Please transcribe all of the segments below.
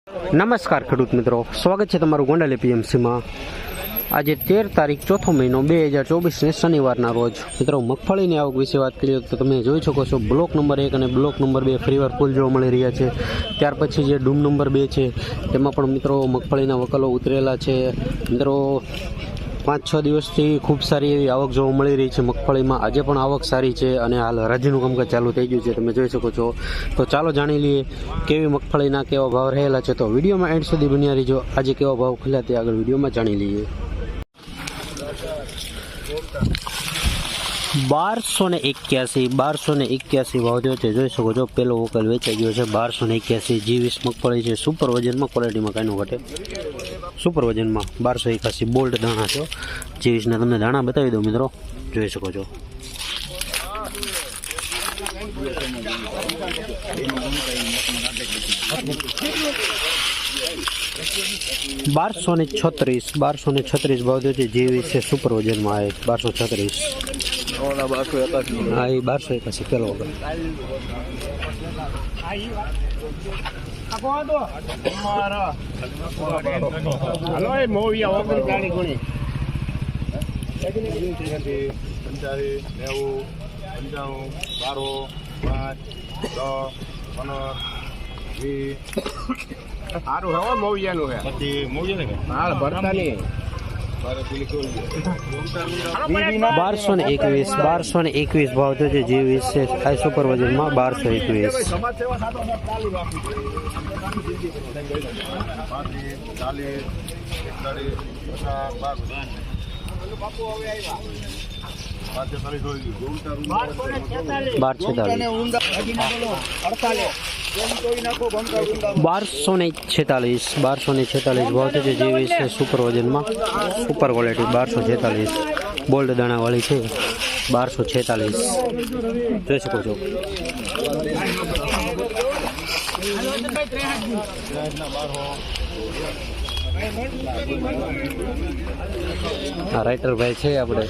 નમસ્કાર ખેડૂત મિત્રો, સ્વાગત છે તમારું ગોંડલ એપીએમસીમાં। આજે 13 તારીખ ચોથો મહિનો 2024 શનિવારના રોજ મિત્રો મગફળીની આવક વિશે વાત કરીએ તો તમે જોઈ શકો છો બ્લોક નંબર 1 અને બ્લોક નંબર 2 ફરીવાર ફૂલ જોવા મળી રહ્યા છે। ત્યાર પછી જે ડૂમ નંબર 2 છે તેમાં પણ મિત્રો મગફળીના વકલો ઉતરેલા છે। મિત્રો 5-6 દિવસથી ખૂબ સારી એવી આવક જોવા મળી રહી છે મગફળીમાં। આજે પણ આવક સારી છે અને હાલ હરાજીનું કામકાજ ચાલુ થઈ ગયું છે, તમે જોઈ શકો છો। તો ચાલો જાણી લઈએ કેવી મગફળીના કેવા ભાવ રહેલા છે। તો વિડીયોમાં એન્ડ સુધી બન્યા રહીજો। આજે કેવા ભાવ ખુલ્યા તે આગળ વિડીયોમાં જાણી લઈએ। 1281 ભાવ થયો છે, જોઈ શકો છો। પેલો વકલ વેચાઈ ગયો છે 1281 G20 મગફળી છે, સુપર વજનમાં, ક્વોલિટીમાં કાંઈ નો ઘટે। સુપર વજનમાં 1281 બોલ્ડ દાણા છે। G20 ના તમને દાણા બતાવી દઉં મિત્રો, જોઈ શકો છો। $1236 ભાવ થયો છે। G20 છે, સુપર વજનમાં આવે 1236। હા, એ 1281 પેલો વગર। સારું હવે મોવિયાનું છે પછી મોવિયા ને હાલ ભરતા નહીં। 1221 ભાવ થયો છે। G20 છે, આ સુપર વજનમાં 1221। $1246 ભાવ થયો છે। G20 છે, સુપર વજનમાં, સુપર ક્વોલિટી 1246 બોલ્ડ દાણાવાળી છે 1246, જોઈ શકો છો। હા, રાઇટર ભાઈ છે આપણે।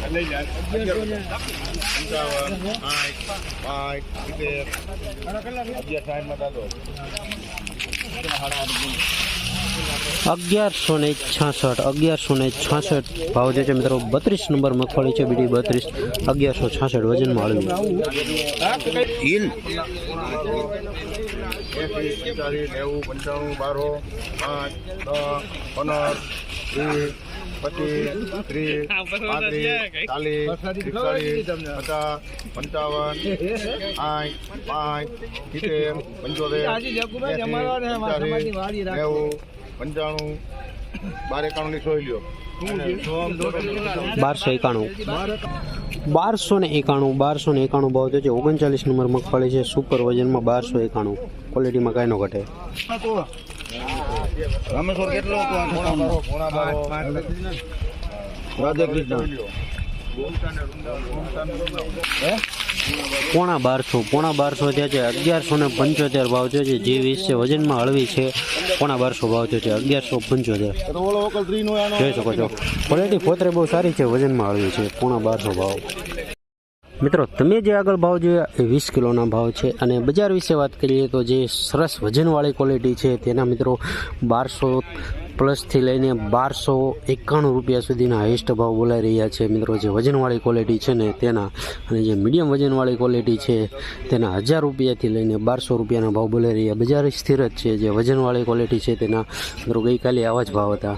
$1166 ભાવ જે છે મિત્રો। 32 નંબર મગફળી છે, બીડી 32, 1166 વજનમાં હળવી। $1291 ભાવ થયો છે। 39 નંબર મગફળી છે, સુપર વજનમાં 1291, ક્વોલિટીમાં કાંઈ નો ઘટે। પોણા 1200 થયા છે। 1175 ભાવ થયો છે। G20 છે, વજનમાં હળવી છે, પોણા 1200 ભાવ થયો છે। 1175 જોઈ શકો છો। ક્વોલિટી ફોતરે બહુ સારી છે, વજનમાં હળવી છે, પોણા 1200 ભાવ। મિત્રો તમે જે આગળ ભાવ જોયા એ 20 કિલોના ભાવ છે। અને બજાર વિશે વાત કરીએ તો જે સરસ વજનવાળી ક્વોલિટી છે તેના મિત્રો 1200 પ્લસથી લઈને 1291 રૂપિયા સુધીના હાઈએસ્ટ ભાવ બોલાઈ રહ્યા છે મિત્રો। જે વજનવાળી ક્વોલિટી છે ને તેના, અને જે મીડિયમ વજનવાળી ક્વોલિટી છે તેના 1000 રૂપિયાથી લઈને 1200 રૂપિયાના ભાવ બોલાઈ રહ્યા। બજાર સ્થિર જ છે। જે વજનવાળી ક્વોલિટી છે તેના મિત્રો ગઈકાલે આવા જ ભાવ હતા।